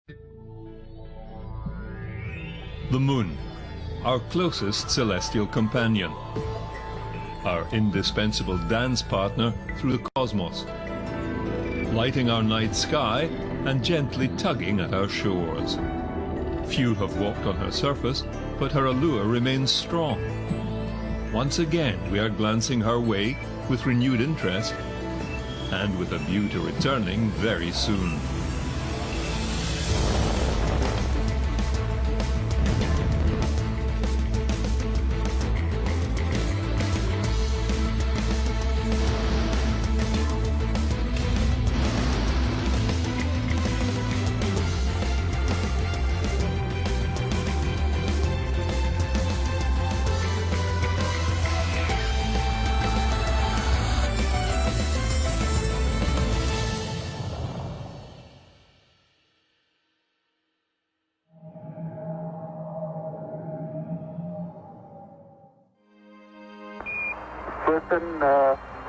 The Moon, our closest celestial companion, our indispensable dance partner through the cosmos, lighting our night sky and gently tugging at our shores. Few have walked on her surface, but her allure remains strong. Once again, we are glancing her way with renewed interest and with a view to returning very soon.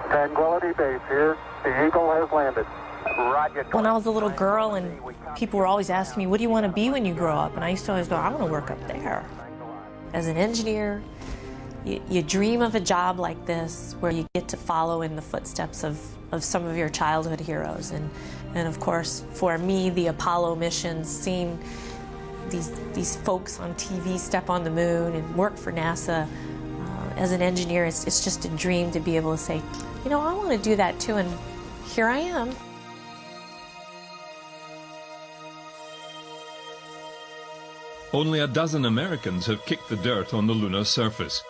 Tranquility Base here. The Eagle has landed. Roger. When I was a little girl and people were always asking me, what do you want to be when you grow up? And I used to always go, I want to work up there. As an engineer, you dream of a job like this where you get to follow in the footsteps of some of your childhood heroes. And of course, for me, the Apollo missions, seeing these folks on TV step on the moon and work for NASA, as an engineer, it's just a dream to be able to say, you know, I want to do that too, and here I am. Only a dozen Americans have kicked the dirt on the lunar surface.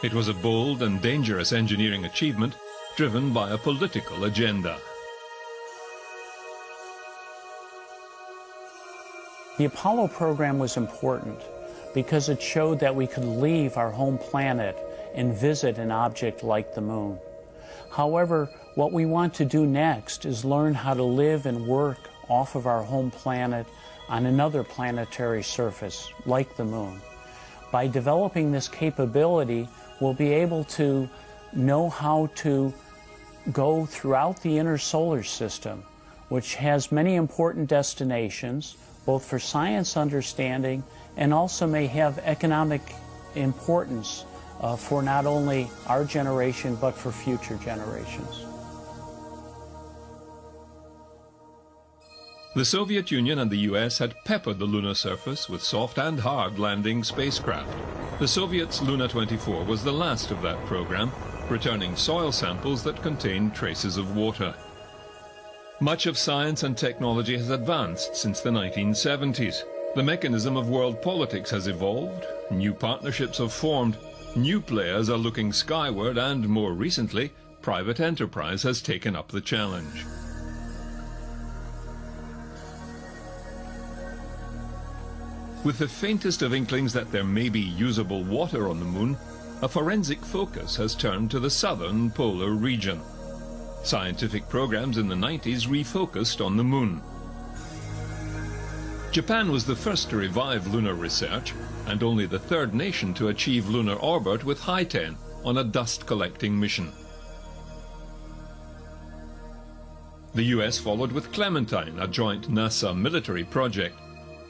It was a bold and dangerous engineering achievement driven by a political agenda. The Apollo program was important because it showed that we could leave our home planet and visit an object like the moon. However, what we want to do next is learn how to live and work off of our home planet on another planetary surface, like the moon. By developing this capability, we'll be able to know how to go throughout the inner solar system, which has many important destinations, both for science understanding and also may have economic importance for not only our generation, but for future generations. The Soviet Union and the US had peppered the lunar surface with soft and hard landing spacecraft. The Soviets' Luna 24 was the last of that program, returning soil samples that contained traces of water. Much of science and technology has advanced since the 1970s. The mechanism of world politics has evolved, new partnerships have formed, new players are looking skyward, and more recently, private enterprise has taken up the challenge. With the faintest of inklings that there may be usable water on the moon, a forensic focus has turned to the southern polar region. Scientific programs in the 90s refocused on the moon. Japan was the first to revive lunar research, and only the third nation to achieve lunar orbit with Hi-10 on a dust-collecting mission. The US followed with Clementine, a joint NASA military project.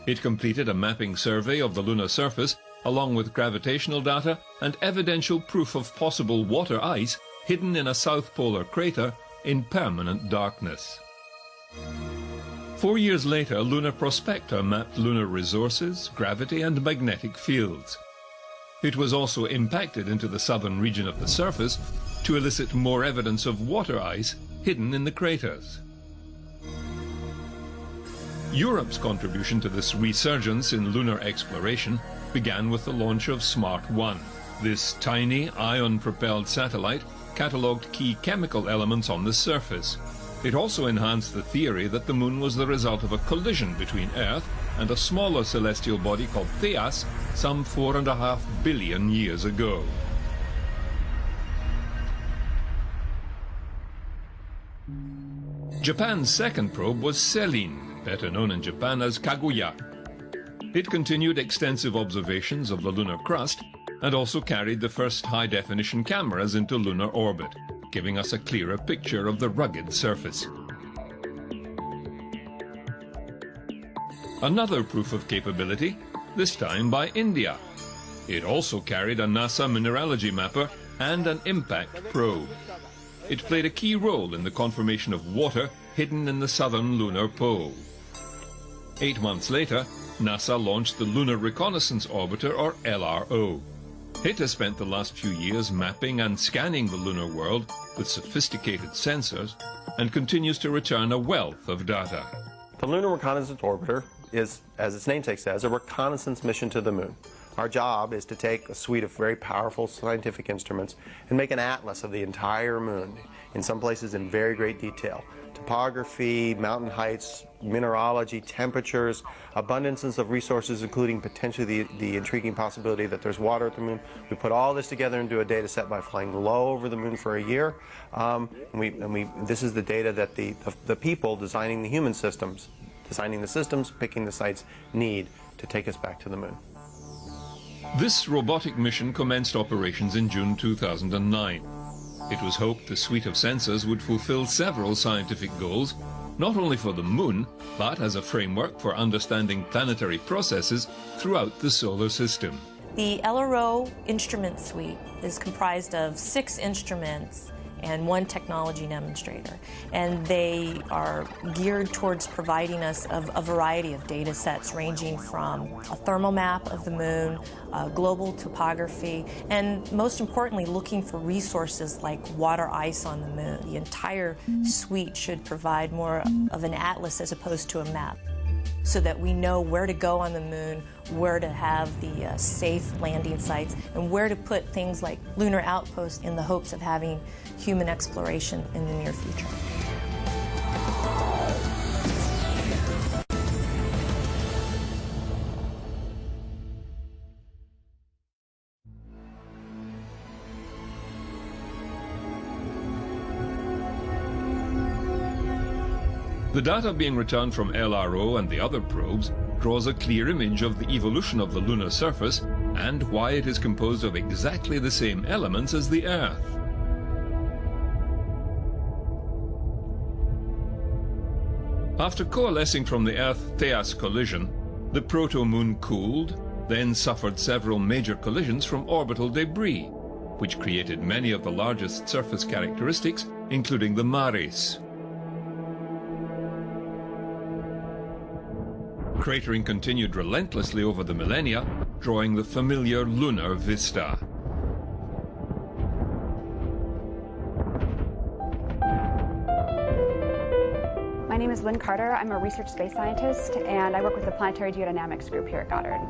It completed a mapping survey of the lunar surface, along with gravitational data and evidential proof of possible water ice hidden in a south polar crater in permanent darkness. 4 years later, Lunar Prospector mapped lunar resources, gravity and magnetic fields. It was also impacted into the southern region of the surface to elicit more evidence of water ice hidden in the craters. Europe's contribution to this resurgence in lunar exploration began with the launch of Smart 1. This tiny, ion-propelled satellite catalogued key chemical elements on the surface. It also enhanced the theory that the moon was the result of a collision between Earth and a smaller celestial body called Theas some 4.5 billion years ago. Japan's second probe was Selene, better known in Japan as Kaguya. It continued extensive observations of the lunar crust and also carried the first high-definition cameras into lunar orbit, giving us a clearer picture of the rugged surface. Another proof of capability, this time by India. It also carried a NASA mineralogy mapper and an impact probe. It played a key role in the confirmation of water hidden in the southern lunar pole. 8 months later, NASA launched the Lunar Reconnaissance Orbiter, or LRO. It has spent the last few years mapping and scanning the lunar world with sophisticated sensors and continues to return a wealth of data. The Lunar Reconnaissance Orbiter is, as its namesake says, a reconnaissance mission to the moon. Our job is to take a suite of very powerful scientific instruments and make an atlas of the entire moon, in some places in very great detail. Topography, mountain heights, mineralogy, temperatures, abundances of resources, including potentially the intriguing possibility that there's water at the moon. We put all this together into a data set by flying low over the moon for a year. This is the data that the people designing the human systems, designing the systems, picking the sites, need to take us back to the moon. This robotic mission commenced operations in June 2009. It was hoped the suite of sensors would fulfill several scientific goals, not only for the moon, but as a framework for understanding planetary processes throughout the solar system. The LRO instrument suite is comprised of 6 instruments and 1 technology demonstrator. And they are geared towards providing us a variety of data sets ranging from a thermal map of the moon, global topography, and most importantly, looking for resources like water ice on the moon. The entire suite should provide more of an atlas as opposed to a map, so that we know where to go on the moon, where to have the safe landing sites, and where to put things like lunar outposts in the hopes of having human exploration in the near future. The data being returned from LRO and the other probes draws a clear image of the evolution of the lunar surface and why it is composed of exactly the same elements as the Earth. After coalescing from the Earth-Theas collision, the proto-moon cooled, then suffered several major collisions from orbital debris, which created many of the largest surface characteristics, including the mares. Cratering continued relentlessly over the millennia, drawing the familiar lunar vista. My name is Lynn Carter. I'm a research space scientist, and I work with the Planetary Geodynamics group here at Goddard.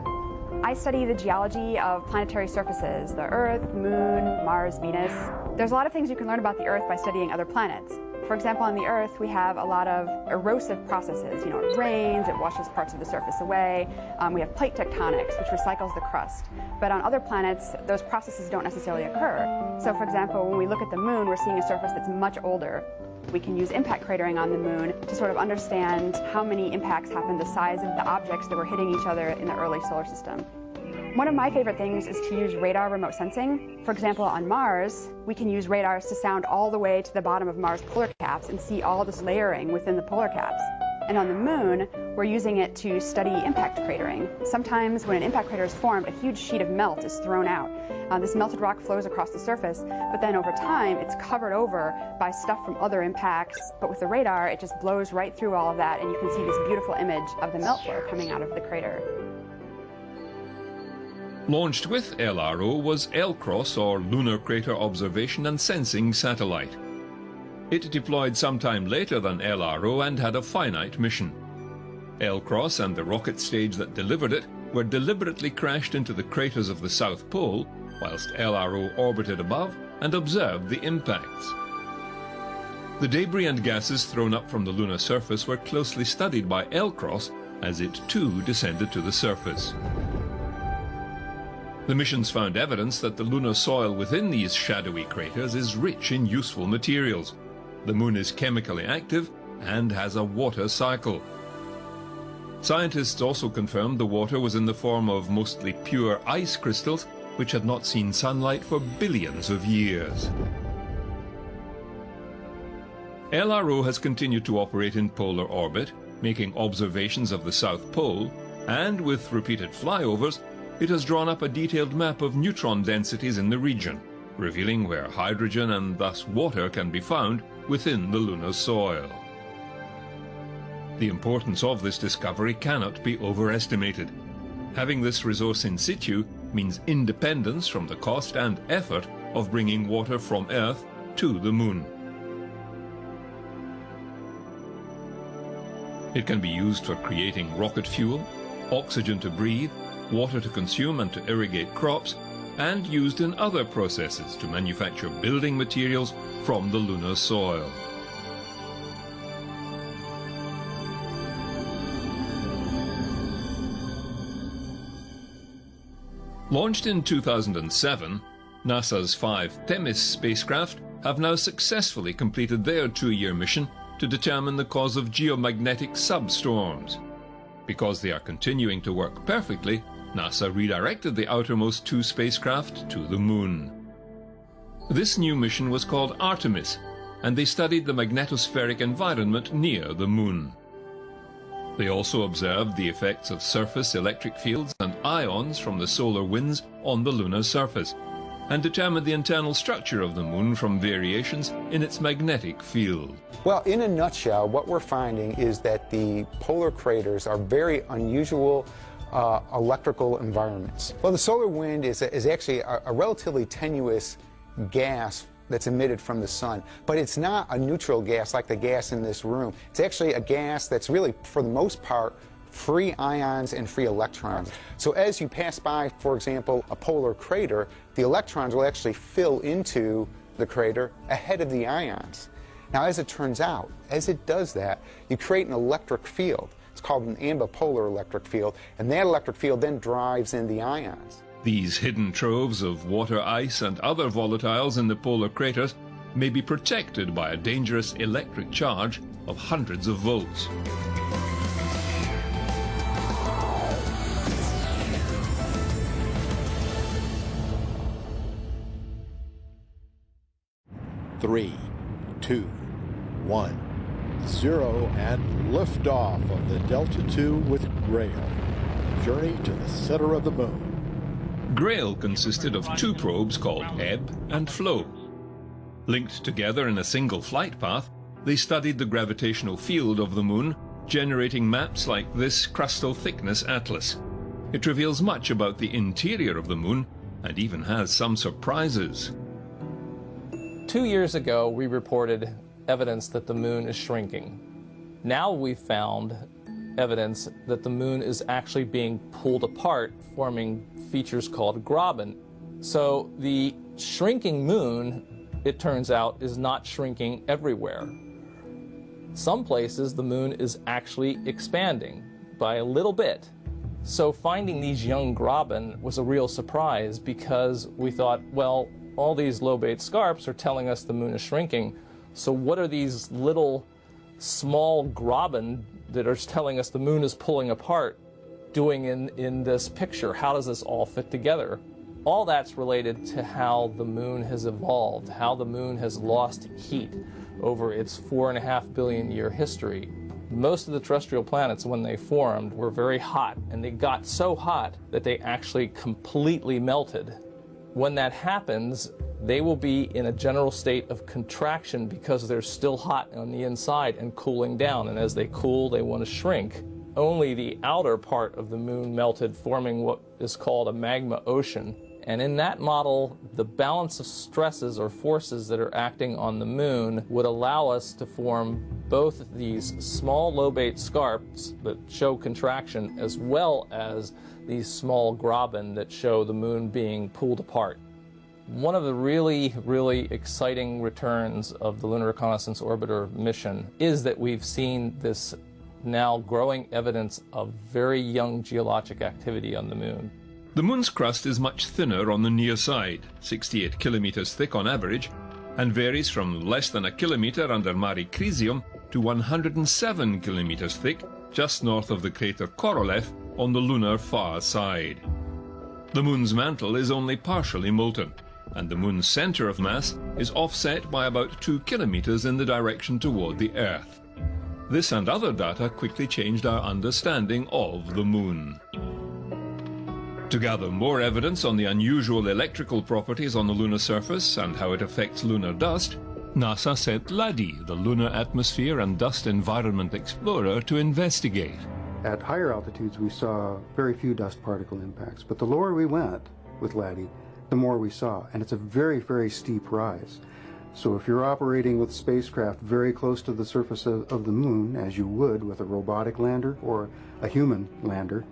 I study the geology of planetary surfaces, the Earth, Moon, Mars, Venus. There's a lot of things you can learn about the Earth by studying other planets. For example, on the Earth, we have a lot of erosive processes. You know, it rains, it washes parts of the surface away. We have plate tectonics, which recycles the crust. But on other planets, those processes don't necessarily occur. So, for example, when we look at the Moon, we're seeing a surface that's much older. We can use impact cratering on the Moon to sort of understand how many impacts happened, the size of the objects that were hitting each other in the early solar system. One of my favorite things is to use radar remote sensing. For example, on Mars, we can use radars to sound all the way to the bottom of Mars polar caps and see all this layering within the polar caps. And on the Moon, we're using it to study impact cratering. Sometimes when an impact crater is formed, a huge sheet of melt is thrown out. This melted rock flows across the surface, but then over time, it's covered over by stuff from other impacts. But with the radar, it just blows right through all of that, and you can see this beautiful image of the melt flow coming out of the crater. Launched with LRO was LCROSS, or Lunar Crater Observation and Sensing Satellite. It deployed sometime later than LRO and had a finite mission. LCROSS and the rocket stage that delivered it were deliberately crashed into the craters of the South Pole, whilst LRO orbited above and observed the impacts. The debris and gases thrown up from the lunar surface were closely studied by LCROSS as it too descended to the surface. The missions found evidence that the lunar soil within these shadowy craters is rich in useful materials. The Moon is chemically active and has a water cycle. Scientists also confirmed the water was in the form of mostly pure ice crystals, which had not seen sunlight for billions of years. LRO has continued to operate in polar orbit, making observations of the South Pole, and with repeated flyovers, it has drawn up a detailed map of neutron densities in the region, revealing where hydrogen and thus water can be found within the lunar soil. The importance of this discovery cannot be overestimated. Having this resource in situ means independence from the cost and effort of bringing water from Earth to the Moon. It can be used for creating rocket fuel, oxygen to breathe, water to consume and to irrigate crops, and used in other processes to manufacture building materials from the lunar soil. Launched in 2007, NASA's 5 Themis spacecraft have now successfully completed their 2-year mission to determine the cause of geomagnetic substorms. Because they are continuing to work perfectly, NASA redirected the outermost 2 spacecraft to the Moon. This new mission was called Artemis, and they studied the magnetospheric environment near the Moon. They also observed the effects of surface electric fields and ions from the solar winds on the lunar surface, and determined the internal structure of the Moon from variations in its magnetic field. Well, in a nutshell, what we're finding is that the polar craters are very unusual electrical environments. Well, the solar wind is actually a relatively tenuous gas that's emitted from the sun, but it's not a neutral gas like the gas in this room. It's actually a gas that's really, for the most part, free ions and free electrons. So as you pass by, for example, a polar crater, the electrons will actually fill into the crater ahead of the ions. Now, as it turns out, as it does that, you create an electric field. It's called an ambipolar electric field, and that electric field then drives in the ions. These hidden troves of water ice and other volatiles in the polar craters may be protected by a dangerous electric charge of hundreds of volts. Three, 2, 1, 0, and liftoff of the Delta II with Grail. Journey to the center of the Moon. Grail consisted of 2 probes called Ebb and Flow. Linked together in a single flight path, they studied the gravitational field of the Moon, generating maps like this crustal thickness atlas. It reveals much about the interior of the Moon and even has some surprises. 2 years ago, we reported evidence that the Moon is shrinking. Now we've found evidence that the Moon is actually being pulled apart, forming features called graben. So the shrinking Moon, it turns out, is not shrinking everywhere. Some places the Moon is actually expanding by a little bit. So finding these young graben was a real surprise, because we thought, well, all these lobate scarps are telling us the Moon is shrinking. So what are these little small graben that are telling us the Moon is pulling apart doing in this picture? How does this all fit together? All that's related to how the Moon has evolved, how the Moon has lost heat over its 4.5 billion year history. Most of the terrestrial planets, when they formed, were very hot, and they got so hot that they actually completely melted. When that happens, they will be in a general state of contraction because they're still hot on the inside and cooling down, and as they cool, they want to shrink. Only the outer part of the Moon melted, forming what is called a magma ocean. And in that model, the balance of stresses or forces that are acting on the Moon would allow us to form both these small lobate scarps that show contraction, as well as these small graben that show the Moon being pulled apart. One of the really, really exciting returns of the Lunar Reconnaissance Orbiter mission is that we've seen this now growing evidence of very young geologic activity on the Moon. The Moon's crust is much thinner on the near side, 68 kilometers thick on average, and varies from less than a kilometer under Mare Crisium to 107 kilometers thick just north of the crater Korolev on the lunar far side. The Moon's mantle is only partially molten, and the Moon's center of mass is offset by about 2 kilometers in the direction toward the Earth. This and other data quickly changed our understanding of the moon. To gather more evidence on the unusual electrical properties on the lunar surface and how it affects lunar dust, NASA sent LADEE, the Lunar Atmosphere and Dust Environment Explorer, to investigate. At higher altitudes, we saw very few dust particle impacts, but the lower we went with LADEE, the more we saw, and it's a very, very steep rise. So if you're operating with spacecraft very close to the surface of the moon, as you would with a robotic lander or a human lander,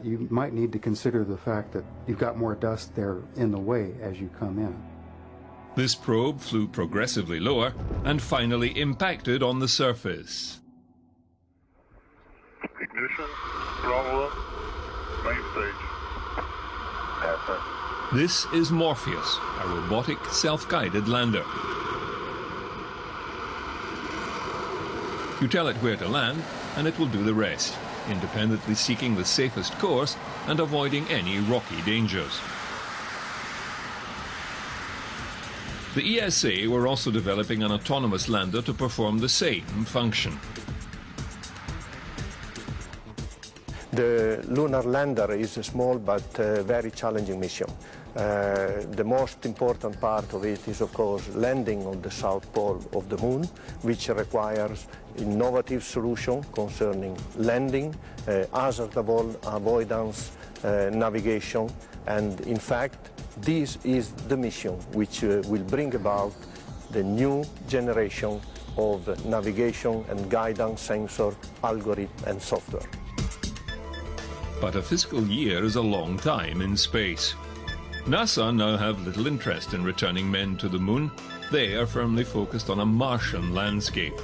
you might need to consider the fact that you've got more dust there in the way as you come in. This probe flew progressively lower and finally impacted on the surface. Ignition, throttle up, main stage. NASA. This is Morpheus, a robotic, self-guided lander. You tell it where to land, and it will do the rest, independently seeking the safest course and avoiding any rocky dangers. The ESA were also developing an autonomous lander to perform the same function. The lunar lander is a small but very challenging mission. The most important part of it is, of course, landing on the south pole of the moon, which requires innovative solution concerning landing, hazard avoidance, navigation, and in fact, this is the mission which will bring about the new generation of navigation and guidance sensor, algorithm, and software. But a fiscal year is a long time in space. NASA now have little interest in returning men to the moon. They are firmly focused on a Martian landscape.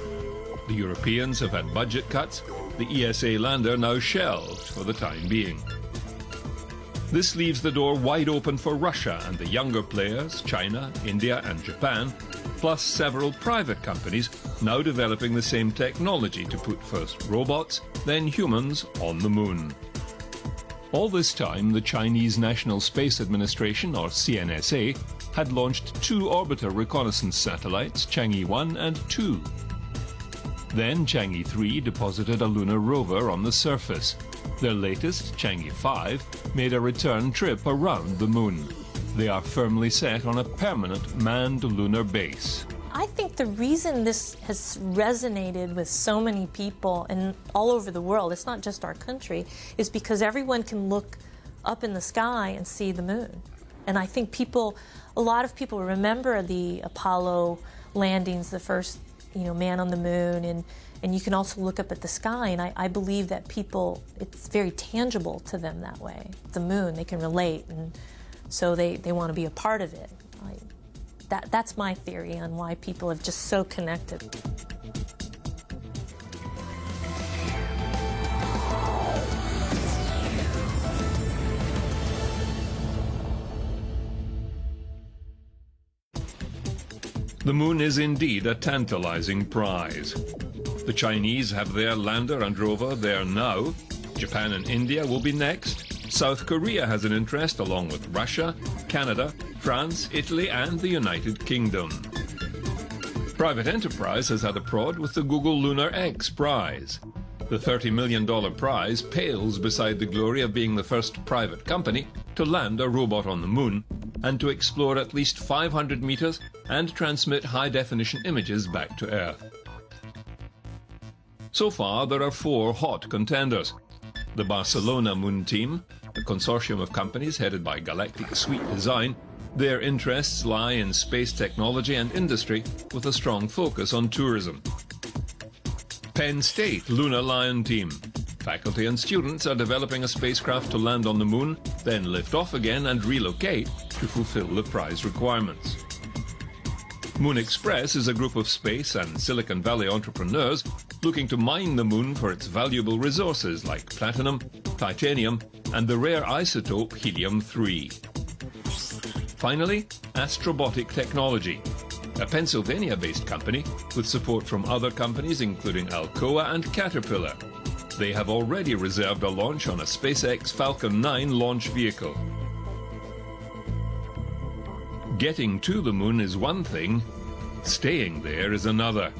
The Europeans have had budget cuts. The ESA lander now shelved for the time being. This leaves the door wide open for Russia and the younger players, China, India and Japan, plus several private companies now developing the same technology to put first robots, then humans on the moon. All this time, the Chinese National Space Administration, or CNSA, had launched 2 orbiter reconnaissance satellites, Chang'e 1 and 2. Then Chang'e 3 deposited a lunar rover on the surface. Their latest, Chang'e 5, made a return trip around the moon. They are firmly set on a permanent manned lunar base. I think the reason this has resonated with so many people and all over the world, it's not just our country, is because everyone can look up in the sky and see the moon. And I think a lot of people remember the Apollo landings, the first, man on the moon, and you can also look up at the sky, and I believe that people, it's very tangible to them that way. The moon, they can relate, and so they want to be a part of it. That's my theory on why people have just so connected. The moon is indeed a tantalizing prize. The Chinese have their lander and rover there now. Japan and India will be next. South Korea has an interest along with Russia, Canada, France, Italy and the United Kingdom. Private enterprise has had a prod with the Google Lunar X prize. The $30 million prize pales beside the glory of being the first private company to land a robot on the moon and to explore at least 500 meters and transmit high-definition images back to Earth. So far, there are 4 hot contenders. The Barcelona Moon Team, a consortium of companies headed by Galactic Suite Design. Their interests lie in space technology and industry with a strong focus on tourism. Penn State Lunar Lion Team. Faculty and students are developing a spacecraft to land on the moon, then lift off again and relocate to fulfill the prize requirements. Moon Express is a group of space and Silicon Valley entrepreneurs looking to mine the moon for its valuable resources like platinum, titanium, and the rare isotope helium-3. Finally, Astrobotic Technology, a Pennsylvania-based company with support from other companies including Alcoa and Caterpillar. They have already reserved a launch on a SpaceX Falcon 9 launch vehicle. Getting to the moon is one thing, staying there is another.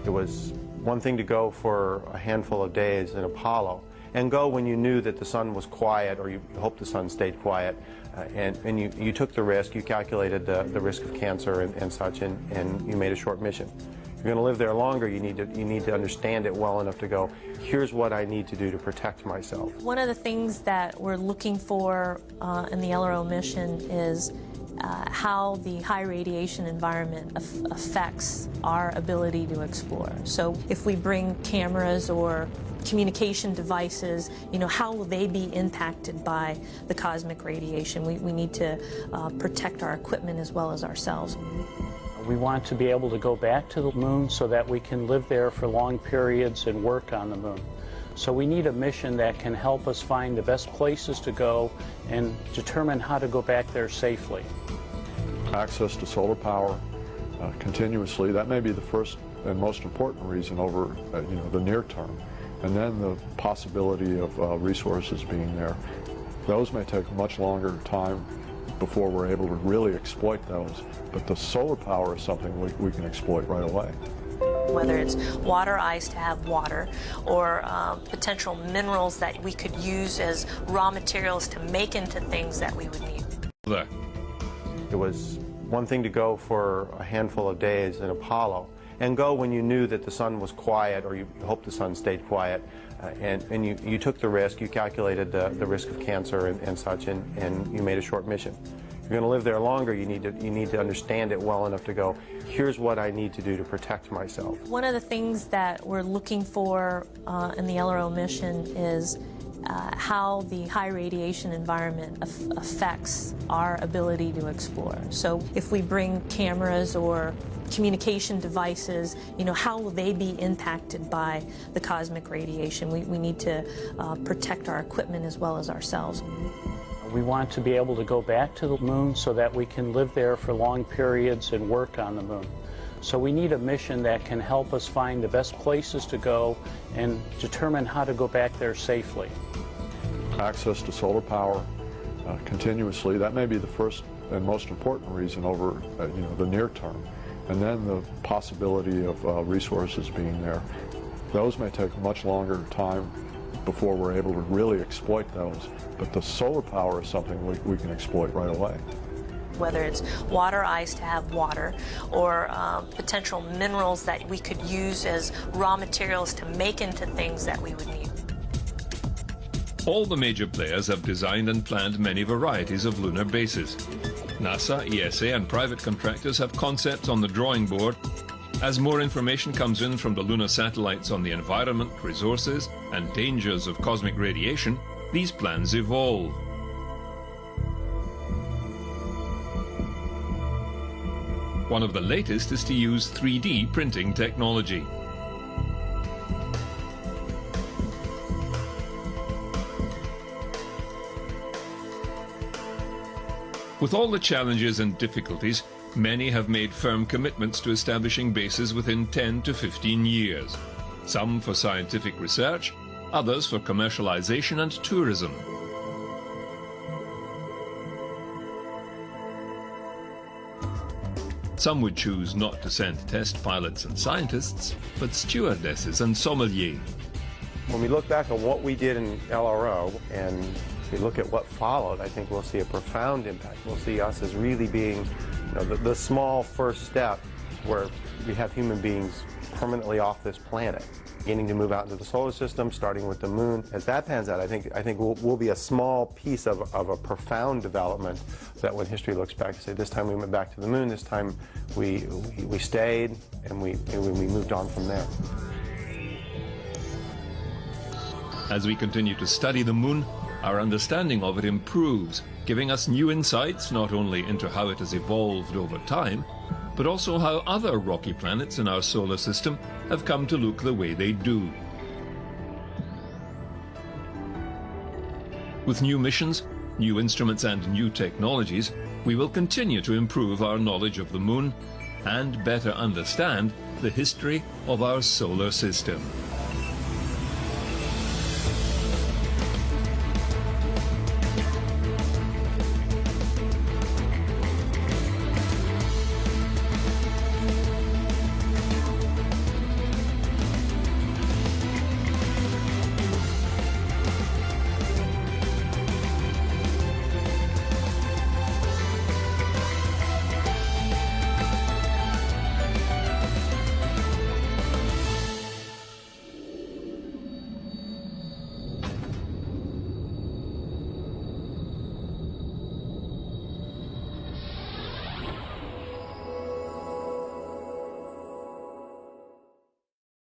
It was one thing to go for a handful of days in Apollo, and go when you knew that the sun was quiet, or you hoped the sun stayed quiet, and you took the risk, you calculated the risk of cancer and such, and you made a short mission. If you're going to live there longer, you need to understand it well enough to go, here's what I need to do to protect myself. One of the things that we're looking for in the LRO mission is how the high radiation environment affects our ability to explore. So if we bring cameras or communication devices, how will they be impacted by the cosmic radiation? We need to protect our equipment as well as ourselves. We want to be able to go back to the moon so that we can live there for long periods and work on the moon. So we need a mission that can help us find the best places to go and determine how to go back there safely. Access to solar power continuously, that may be the first and most important reason over the near term. And then the possibility of resources being there. Those may take a much longer time before we're able to really exploit those. But the solar power is something we can exploit right away. Whether it's water ice to have water, or potential minerals that we could use as raw materials to make into things that we would need. There. It was one thing to go for a handful of days in Apollo, and go when you knew that the sun was quiet, or you hoped the sun stayed quiet, and you took the risk, you calculated the risk of cancer and such, and you made a short mission. If you're going to live there longer, you need to understand it well enough to go, here's what I need to do to protect myself. One of the things that we're looking for in the LRO mission is how the high radiation environment affects our ability to explore. So if we bring cameras or communication devices, how will they be impacted by the cosmic radiation? We need to protect our equipment as well as ourselves. We want to be able to go back to the moon so that we can live there for long periods and work on the moon. So we need a mission that can help us find the best places to go and determine how to go back there safely. Access to solar power continuously, that may be the first and most important reason over the near term. And then the possibility of resources being there. Those may take a much longer time before we're able to really exploit those. But the solar power is something we can exploit right away. Whether it's water ice to have water, or potential minerals that we could use as raw materials to make into things that we would need. All the major players have designed and planned many varieties of lunar bases. NASA, ESA and private contractors have concepts on the drawing board. As more information comes in from the lunar satellites on the environment, resources and dangers of cosmic radiation, these plans evolve. One of the latest is to use 3D printing technology. With all the challenges and difficulties, many have made firm commitments to establishing bases within 10 to 15 years. Some for scientific research, others for commercialization and tourism. Some would choose not to send test pilots and scientists, but stewardesses and sommeliers. When we look back on what we did in LRO and we look at what followed, I think we'll see a profound impact. We'll see us as really being the small first step where we have human beings permanently off this planet, beginning to move out into the solar system, starting with the moon. As that pans out, I think we'll be a small piece of a profound development that when history looks back, say this time we went back to the moon, this time we stayed, and we moved on from there. As we continue to study the moon, our understanding of it improves, giving us new insights not only into how it has evolved over time, but also how other rocky planets in our solar system have come to look the way they do. With new missions, new instruments and new technologies, we will continue to improve our knowledge of the moon and better understand the history of our solar system.